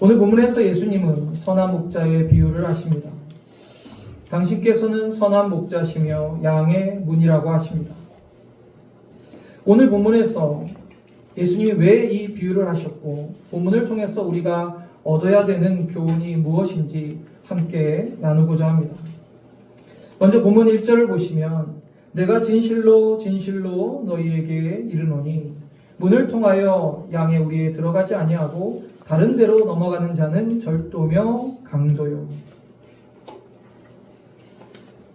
오늘 본문에서 예수님은 선한 목자의 비유를 하십니다. 당신께서는 선한 목자시며 양의 문이라고 하십니다. 오늘 본문에서 예수님이 왜 이 비유를 하셨고 본문을 통해서 우리가 얻어야 되는 교훈이 무엇인지 함께 나누고자 합니다. 먼저 본문 1절을 보시면 내가 진실로 진실로 너희에게 이르노니 문을 통하여 양의 우리에 들어가지 아니하고 다른 데로 넘어가는 자는 절도며 강도요.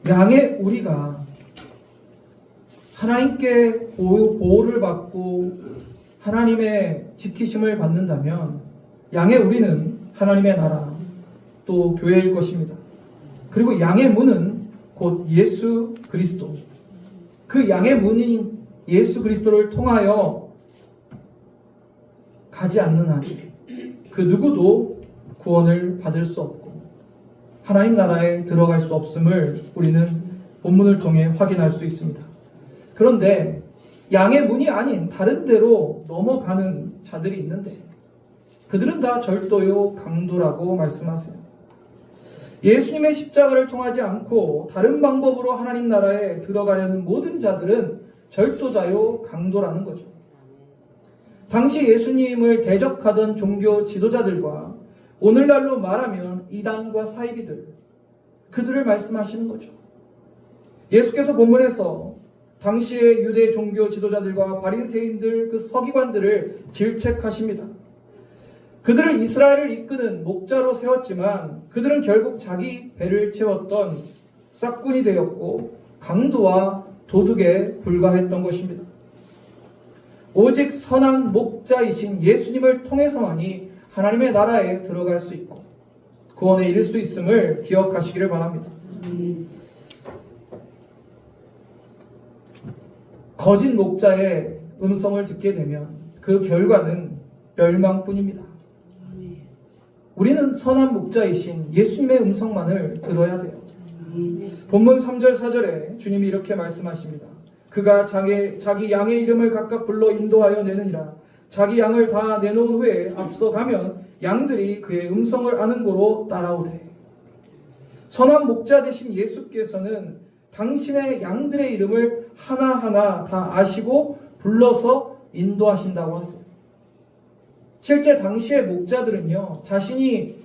양의 우리가 하나님께 보호를 받고 하나님의 지키심을 받는다면 양의 우리는 하나님의 나라 또 교회일 것입니다. 그리고 양의 문은 곧 예수 그리스도, 그 양의 문인 예수 그리스도를 통하여 가지 않는 한 그 누구도 구원을 받을 수 없고 하나님 나라에 들어갈 수 없음을 우리는 본문을 통해 확인할 수 있습니다. 그런데 양의 문이 아닌 다른 데로 넘어가는 자들이 있는데 그들은 다 절도요 강도라고 말씀하세요. 예수님의 십자가를 통하지 않고 다른 방법으로 하나님 나라에 들어가려는 모든 자들은 절도자요 강도라는 거죠. 당시 예수님을 대적하던 종교 지도자들과 오늘날로 말하면 이단과 사이비들, 그들을 말씀하시는 거죠. 예수께서 본문에서 당시의 유대 종교 지도자들과 바리새인들, 그 서기관들을 질책하십니다. 그들을 이스라엘을 이끄는 목자로 세웠지만 그들은 결국 자기 배를 채웠던 싹군이 되었고 강도와 도둑에 불과했던 것입니다. 오직 선한 목자이신 예수님을 통해서만이 하나님의 나라에 들어갈 수 있고 구원에 이를 수 있음을 기억하시기를 바랍니다. 거짓 목자의 음성을 듣게 되면 그 결과는 멸망뿐입니다. 우리는 선한 목자이신 예수님의 음성만을 들어야 돼요. 본문 3절 4절에 주님이 이렇게 말씀하십니다. 그가 자기 양의 이름을 각각 불러 인도하여 내느니라. 자기 양을 다 내놓은 후에 앞서가면 양들이 그의 음성을 아는 고로 따라오되. 선한 목자 되신 예수께서는 당신의 양들의 이름을 하나하나 다 아시고 불러서 인도하신다고 하세요. 실제 당시의 목자들은요, 자신이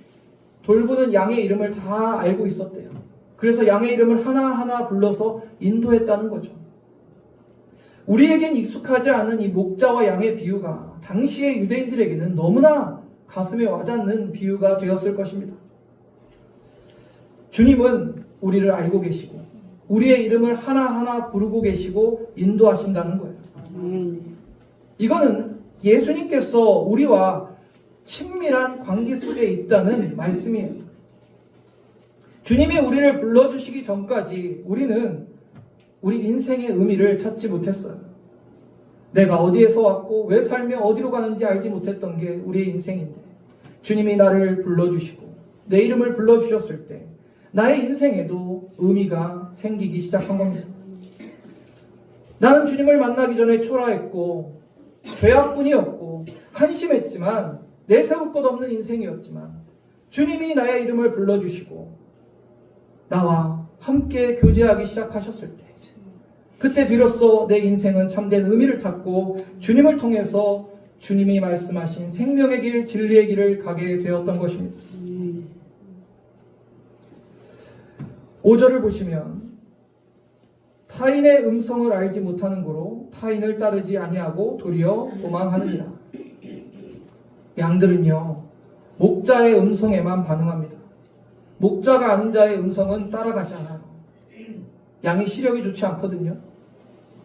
돌보는 양의 이름을 다 알고 있었대요. 그래서 양의 이름을 하나하나 불러서 인도했다는 거죠. 우리에겐 익숙하지 않은 이 목자와 양의 비유가 당시의 유대인들에게는 너무나 가슴에 와닿는 비유가 되었을 것입니다. 주님은 우리를 알고 계시고 우리의 이름을 하나하나 부르고 계시고 인도하신다는 거예요. 이거는 예수님께서 우리와 친밀한 관계 속에 있다는 말씀이에요. 주님이 우리를 불러주시기 전까지 우리는 우리 인생의 의미를 찾지 못했어요. 내가 어디에서 왔고 왜 살며 어디로 가는지 알지 못했던 게 우리의 인생인데 주님이 나를 불러주시고 내 이름을 불러주셨을 때 나의 인생에도 의미가 생기기 시작한 겁니다. 나는 주님을 만나기 전에 초라했고 죄악뿐이었고 한심했지만 내세울 것 없는 인생이었지만 주님이 나의 이름을 불러주시고 나와 함께 교제하기 시작하셨을 때 그때 비로소 내 인생은 참된 의미를 찾고 주님을 통해서 주님이 말씀하신 생명의 길, 진리의 길을 가게 되었던 것입니다. 5절을 보시면 타인의 음성을 알지 못하는 고로 타인을 따르지 아니하고 도리어 도망하느니라. 양들은요, 목자의 음성에만 반응합니다. 목자가 아는 자의 음성은 따라가지 않아요. 양이 시력이 좋지 않거든요.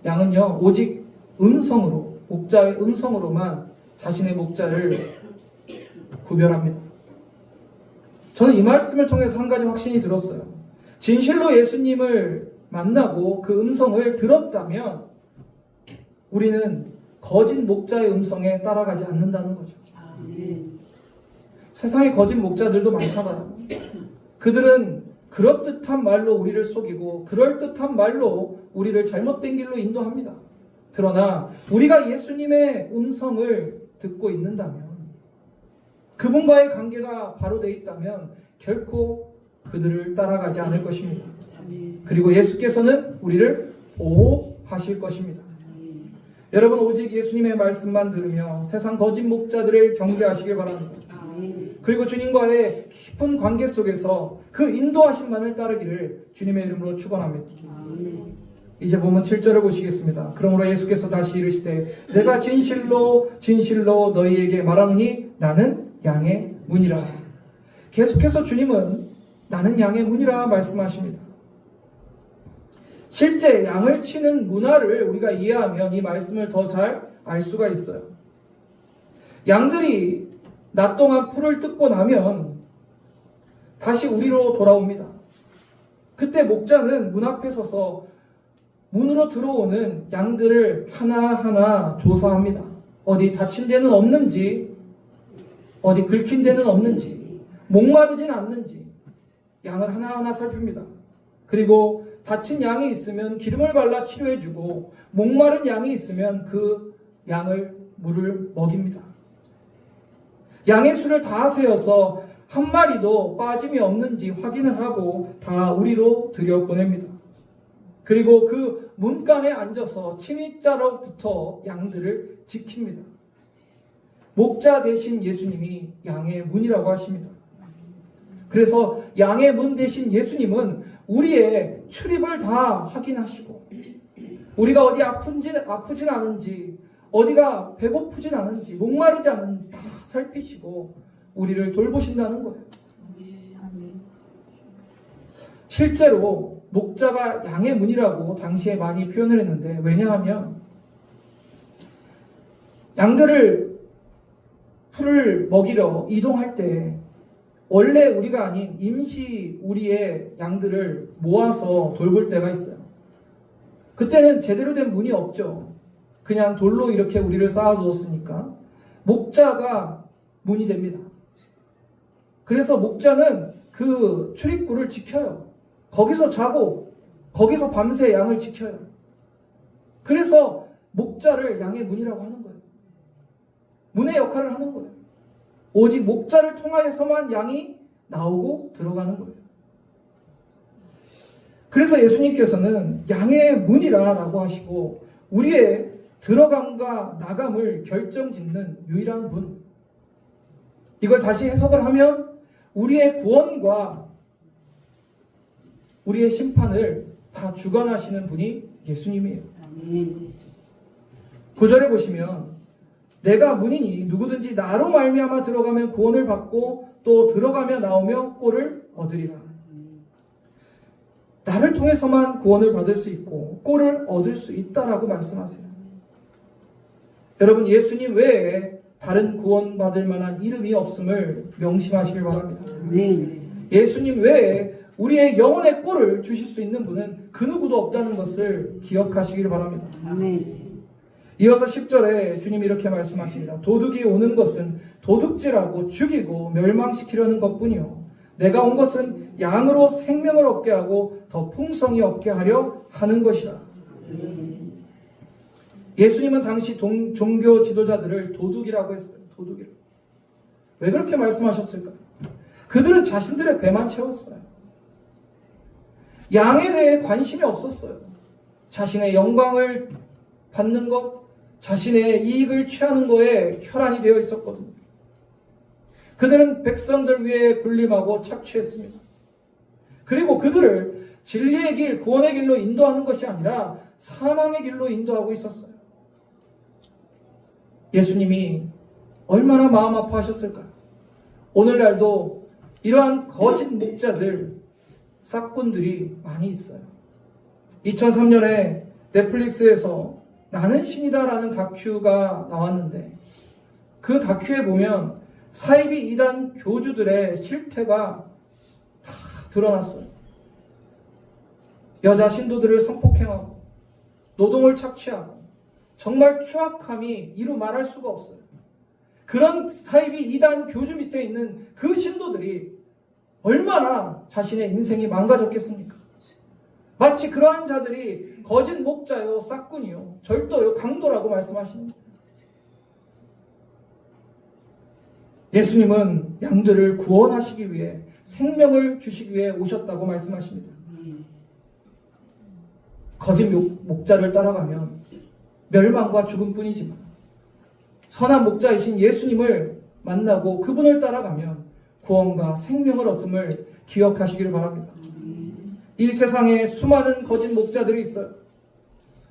양은요, 오직 음성으로, 목자의 음성으로만 자신의 목자를 구별합니다. 저는 이 말씀을 통해서 한 가지 확신이 들었어요. 진실로 예수님을 만나고 그 음성을 들었다면 우리는 거짓 목자의 음성에 따라가지 않는다는 거죠. 세상에 거짓 목자들도 많잖아요. 그들은 그럴듯한 말로 우리를 속이고 그럴듯한 말로 우리를 잘못된 길로 인도합니다. 그러나 우리가 예수님의 음성을 듣고 있는다면 그분과의 관계가 바로 돼 있다면 결코 그들을 따라가지 않을 것입니다. 그리고 예수께서는 우리를 보호하실 것입니다. 여러분, 오직 예수님의 말씀만 들으며 세상 거짓 목자들을 경계하시길 바랍니다. 그리고 주님과의 깊은 관계 속에서 그 인도하심만을 따르기를 주님의 이름으로 축원합니다. 이제 보면 7절을 보시겠습니다. 그러므로 예수께서 다시 이르시되 내가 진실로 진실로 너희에게 말하노니 나는 양의 문이라. 계속해서 주님은 나는 양의 문이라 말씀하십니다. 실제 양을 치는 문화를 우리가 이해하면 이 말씀을 더 잘 알 수가 있어요. 양들이 낮 동안 풀을 뜯고 나면 다시 우리로 돌아옵니다. 그때 목자는 문 앞에 서서 문으로 들어오는 양들을 하나하나 조사합니다. 어디 다친 데는 없는지, 어디 긁힌 데는 없는지, 목마르진 않는지 양을 하나하나 살핍니다. 그리고 다친 양이 있으면 기름을 발라 치료해주고 목마른 양이 있으면 그 양을 물을 먹입니다. 양의 수를 다 세어서 한 마리도 빠짐이 없는지 확인을 하고 다 우리로 들여보냅니다. 그리고 그 문간에 앉아서 침입자로부터 양들을 지킵니다. 목자 대신 예수님이 양의 문이라고 하십니다. 그래서 양의 문 대신 예수님은 우리의 출입을 다 확인하시고 우리가 어디 아프진 않은지, 어디가 배고프진 않은지, 목마르지 않은지 다 살피시고 우리를 돌보신다는 거예요. 실제로 목자가 양의 문이라고 당시에 많이 표현을 했는데, 왜냐하면 양들을 풀을 먹이러 이동할 때 원래 우리가 아닌 임시 우리의 양들을 모아서 돌볼 때가 있어요. 그때는 제대로 된 문이 없죠. 그냥 돌로 이렇게 우리를 쌓아두었으니까 목자가 문이 됩니다. 그래서 목자는 그 출입구를 지켜요. 거기서 자고 거기서 밤새 양을 지켜요. 그래서 목자를 양의 문이라고 하는 거예요. 문의 역할을 하는 거예요. 오직 목자를 통하여서만 양이 나오고 들어가는 거예요. 그래서 예수님께서는 양의 문이라고 하시고 우리의 들어감과 나감을 결정짓는 유일한 분. 이걸 다시 해석을 하면 우리의 구원과 우리의 심판을 다 주관하시는 분이 예수님이에요. 9절에 보시면 내가 문이니 누구든지 나로 말미암아 들어가면 구원을 받고 또 들어가며 나오며 꼴을 얻으리라. 나를 통해서만 구원을 받을 수 있고 꼴을 얻을 수 있다라고 말씀하세요. 여러분, 예수님 외에 다른 구원받을 만한 이름이 없음을 명심하시길 바랍니다. 예수님 외에 우리의 영혼의 꼴을 주실 수 있는 분은 그 누구도 없다는 것을 기억하시길 바랍니다. 이어서 10절에 주님이 이렇게 말씀하십니다. 도둑이 오는 것은 도둑질하고 죽이고 멸망시키려는 것뿐이요 내가 온 것은 양으로 생명을 얻게 하고 더 풍성히 얻게 하려 하는 것이라. 예수님은 당시 종교 지도자들을 도둑이라고 했어요. 도둑이라고. 왜 그렇게 말씀하셨을까? 그들은 자신들의 배만 채웠어요. 양에 대해 관심이 없었어요. 자신의 영광을 받는 것, 자신의 이익을 취하는 것에 혈안이 되어 있었거든요. 그들은 백성들 위에 군림하고 착취했습니다. 그리고 그들을 진리의 길, 구원의 길로 인도하는 것이 아니라 사망의 길로 인도하고 있었어요. 예수님이 얼마나 마음 아파하셨을까요? 오늘날도 이러한 거짓 목자들, 싹꾼들이 많이 있어요. 2003년에 넷플릭스에서 나는 신이다라는 다큐가 나왔는데 그 다큐에 보면 사이비 이단 교주들의 실태가 다 드러났어요. 여자 신도들을 성폭행하고 노동을 착취하고 정말 추악함이 이루 말할 수가 없어요. 그런 사이비 이단 교주 밑에 있는 그 신도들이 얼마나 자신의 인생이 망가졌겠습니까? 마치 그러한 자들이 거짓 목자요, 싹꾼이요, 절도요, 강도라고 말씀하시는 거예요. 예수님은 양들을 구원하시기 위해 생명을 주시기 위해 오셨다고 말씀하십니다. 거짓 목자를 따라가면 멸망과 죽음뿐이지만 선한 목자이신 예수님을 만나고 그분을 따라가면 구원과 생명을 얻음을 기억하시기를 바랍니다. 이 세상에 수많은 거짓 목자들이 있어요.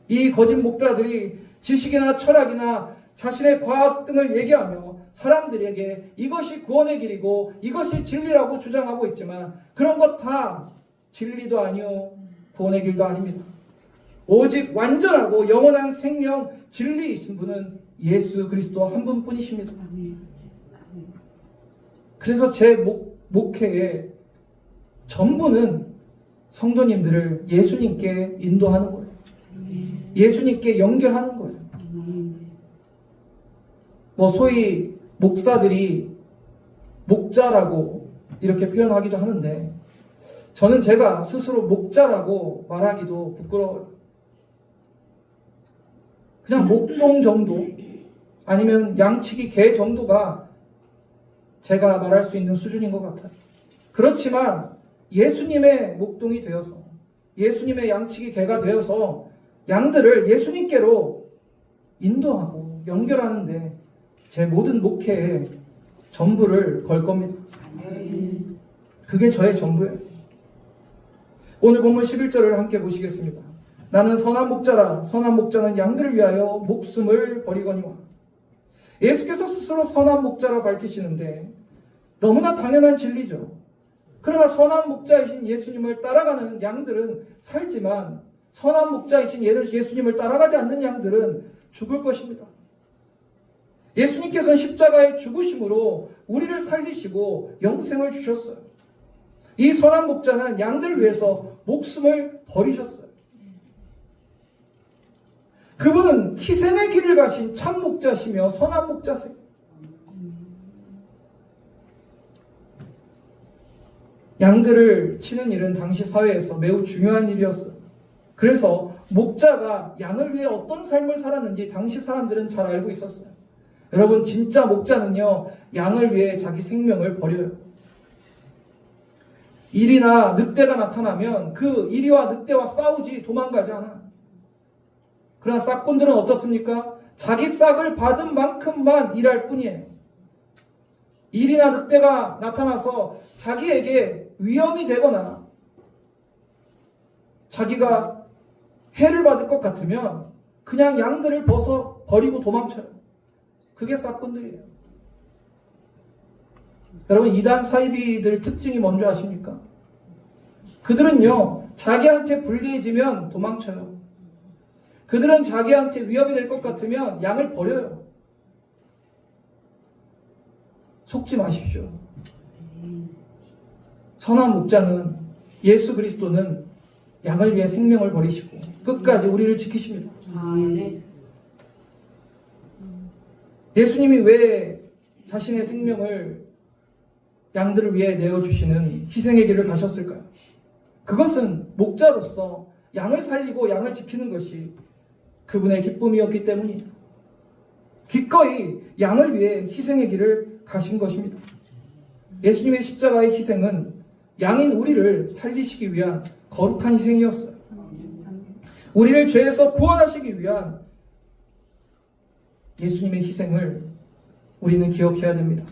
이 거짓 목자들이 지식이나 철학이나 자신의 과학 등을 얘기하며 사람들에게 이것이 구원의 길이고 이것이 진리라고 주장하고 있지만 그런 것 다 진리도 아니요 구원의 길도 아닙니다. 오직 완전하고 영원한 생명 진리이신 분은 예수 그리스도 한 분뿐이십니다. 그래서 제 목회의 전부는 성도님들을 예수님께 인도하는 거예요. 예수님께 연결하는 거예요. 소위 목사들이 목자라고 이렇게 표현하기도 하는데 저는 제가 스스로 목자라고 말하기도 부끄러워요. 그냥 목동 정도 아니면 양치기 개 정도가 제가 말할 수 있는 수준인 것 같아요. 그렇지만 예수님의 목동이 되어서 예수님의 양치기 개가 되어서 양들을 예수님께로 인도하고 연결하는데 제 모든 목회에 전부를 걸 겁니다. 그게 저의 전부예요. 오늘 본문 11절을 함께 보시겠습니다. 나는 선한 목자라 선한 목자는 양들을 위하여 목숨을 버리거니와. 예수께서 스스로 선한 목자라 밝히시는데 너무나 당연한 진리죠. 그러나 선한 목자이신 예수님을 따라가는 양들은 살지만 선한 목자이신 예수님을 따라가지 않는 양들은 죽을 것입니다. 예수님께서는 십자가의 죽으심으로 우리를 살리시고 영생을 주셨어요. 이 선한 목자는 양들을 위해서 목숨을 버리셨어요. 그분은 희생의 길을 가신 참 목자시며 선한 목자세요. 양들을 치는 일은 당시 사회에서 매우 중요한 일이었어요. 그래서 목자가 양을 위해 어떤 삶을 살았는지 당시 사람들은 잘 알고 있었어요. 여러분, 진짜 목자는요, 양을 위해 자기 생명을 버려요. 이리나 늑대가 나타나면 그 이리와 늑대와 싸우지 도망가지 않아요. 그러나 싹꾼들은 어떻습니까? 자기 싹을 받은 만큼만 일할 뿐이에요. 이리나 늑대가 나타나서 자기에게 위험이 되거나 자기가 해를 받을 것 같으면 그냥 양들을 버리고 도망쳐요. 그게 싹꾼들이에요. 여러분, 이단 사이비들 특징이 뭔지 아십니까? 그들은요, 자기한테 불리해지면 도망쳐요. 그들은 자기한테 위협이 될 것 같으면 양을 버려요. 속지 마십시오. 선한 목자는 예수 그리스도는 양을 위해 생명을 버리시고 끝까지 우리를 지키십니다. 예수님이 왜 자신의 생명을 양들을 위해 내어주시는 희생의 길을 가셨을까요? 그것은 목자로서 양을 살리고 양을 지키는 것이 그분의 기쁨이었기 때문이에요. 기꺼이 양을 위해 희생의 길을 가신 것입니다. 예수님의 십자가의 희생은 양인 우리를 살리시기 위한 거룩한 희생이었어요. 우리를 죄에서 구원하시기 위한 예수님의 희생을 우리는 기억해야 됩니다.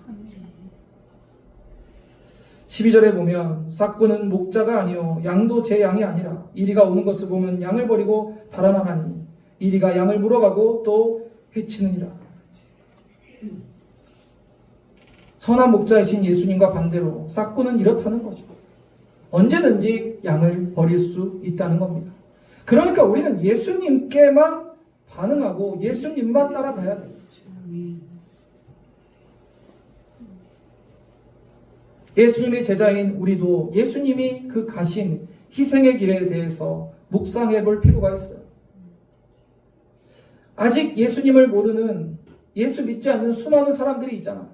12절에 보면 싹꾼은 목자가 아니요 양도 제 양이 아니라 이리가 오는 것을 보면 양을 버리고 달아나나니 이리가 양을 물어가고 또 해치느니라. 선한 목자이신 예수님과 반대로 싹꾼은 이렇다는 거죠. 언제든지 양을 버릴 수 있다는 겁니다. 그러니까 우리는 예수님께만 반응하고 예수님만 따라가야 돼요. 예수님의 제자인 우리도 예수님이 그 가신 희생의 길에 대해서 묵상해 볼 필요가 있어요. 아직 예수님을 모르는 예수 믿지 않는 수많은 사람들이 있잖아요.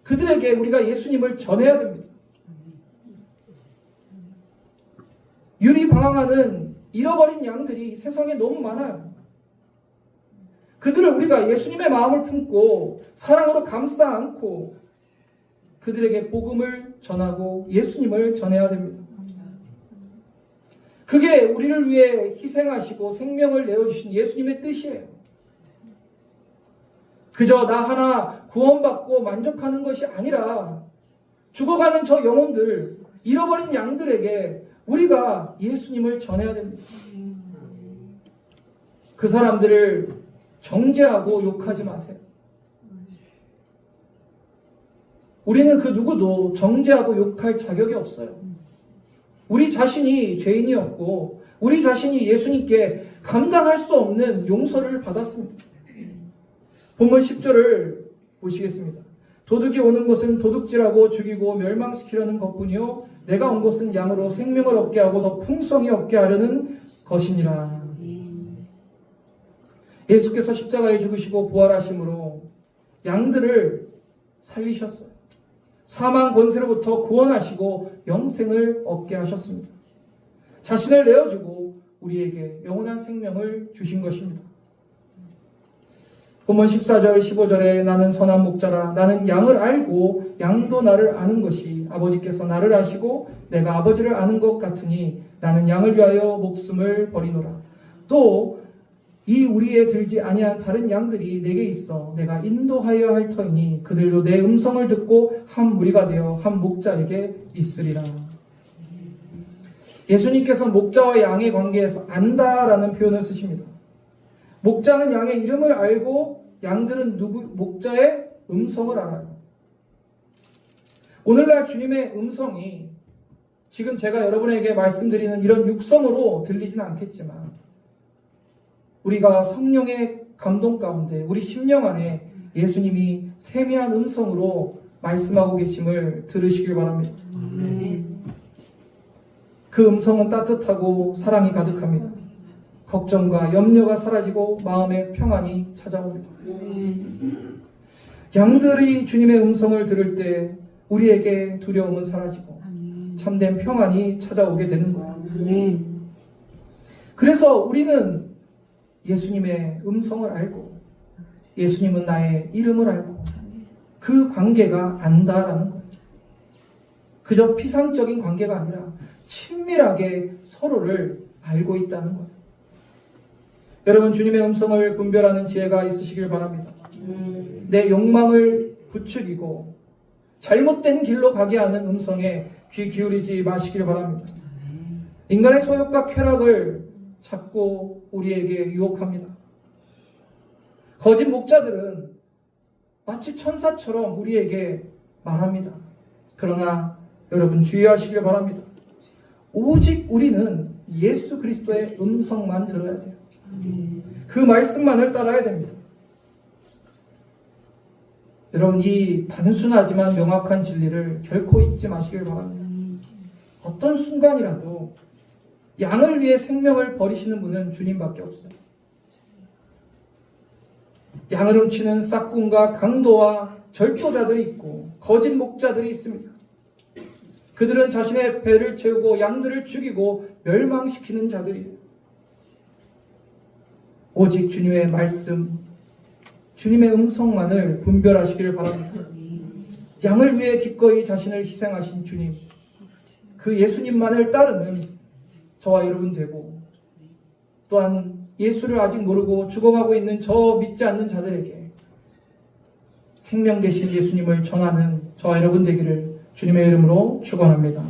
그들에게 우리가 예수님을 전해야 됩니다. 유리방황하는 잃어버린 양들이 세상에 너무 많아요. 그들을 우리가 예수님의 마음을 품고 사랑으로 감싸 안고 그들에게 복음을 전하고 예수님을 전해야 됩니다. 그게 우리를 위해 희생하시고 생명을 내어주신 예수님의 뜻이에요. 그저 나 하나 구원받고 만족하는 것이 아니라 죽어가는 저 영혼들, 잃어버린 양들에게 우리가 예수님을 전해야 됩니다. 그 사람들을 정죄하고 욕하지 마세요. 우리는 그 누구도 정죄하고 욕할 자격이 없어요. 우리 자신이 죄인이었고 우리 자신이 예수님께 감당할 수 없는 용서를 받았습니다. 본문 10절을 보시겠습니다. 도둑이 오는 것은 도둑질하고 죽이고 멸망시키려는 것뿐이요 내가 온 것은 양으로 생명을 얻게 하고 더 풍성히 얻게 하려는 것이니라. 예수께서 십자가에 죽으시고 부활하심으로 양들을 살리셨어요. 사망 권세로부터 구원하시고 영생을 얻게 하셨습니다. 자신을 내어주고 우리에게 영원한 생명을 주신 것입니다. 본문 14절 15절에 나는 선한 목자라 나는 양을 알고 양도 나를 아는 것이 아버지께서 나를 아시고 내가 아버지를 아는 것 같으니 나는 양을 위하여 목숨을 버리노라. 또 이 우리에 들지 아니한 다른 양들이 내게 있어 내가 인도하여 할 터이니 그들도 내 음성을 듣고 한 무리가 되어 한 목자에게 있으리라. 예수님께서 목자와 양의 관계에서 안다라는 표현을 쓰십니다. 목자는 양의 이름을 알고 양들은 목자의 음성을 알아요. 오늘날 주님의 음성이 지금 제가 여러분에게 말씀드리는 이런 육성으로 들리지는 않겠지만 우리가 성령의 감동 가운데 우리 심령 안에 예수님이 세미한 음성으로 말씀하고 계심을 들으시길 바랍니다. 그 음성은 따뜻하고 사랑이 가득합니다. 걱정과 염려가 사라지고 마음의 평안이 찾아옵니다. 양들이 주님의 음성을 들을 때 우리에게 두려움은 사라지고 참된 평안이 찾아오게 되는 거예요. 그래서 우리는 예수님의 음성을 알고 예수님은 나의 이름을 알고 그 관계가 안다라는 거예요. 그저 피상적인 관계가 아니라 친밀하게 서로를 알고 있다는 거예요. 여러분 주님의 음성을 분별하는 지혜가 있으시길 바랍니다. 내 욕망을 부추기고 잘못된 길로 가게 하는 음성에 귀 기울이지 마시길 바랍니다. 인간의 소욕과 쾌락을 자꾸 우리에게 유혹합니다. 거짓 목자들은 마치 천사처럼 우리에게 말합니다. 그러나 여러분 주의하시길 바랍니다. 오직 우리는 예수 그리스도의 음성만 들어야 돼요. 그 말씀만을 따라야 됩니다. 여러분 이 단순하지만 명확한 진리를 결코 잊지 마시길 바랍니다. 어떤 순간이라도 양을 위해 생명을 버리시는 분은 주님밖에 없어요. 양을 훔치는 싹군과 강도와 절도자들이 있고 거짓 목자들이 있습니다. 그들은 자신의 배를 채우고 양들을 죽이고 멸망시키는 자들이에요. 오직 주님의 말씀, 주님의 음성만을 분별하시기를 바랍니다. 양을 위해 기꺼이 자신을 희생하신 주님, 그 예수님만을 따르는 저와 여러분 되고 또한 예수를 아직 모르고 죽어가고 있는 저 믿지 않는 자들에게 생명 되신 예수님을 전하는 저와 여러분 되기를 주님의 이름으로 축원합니다.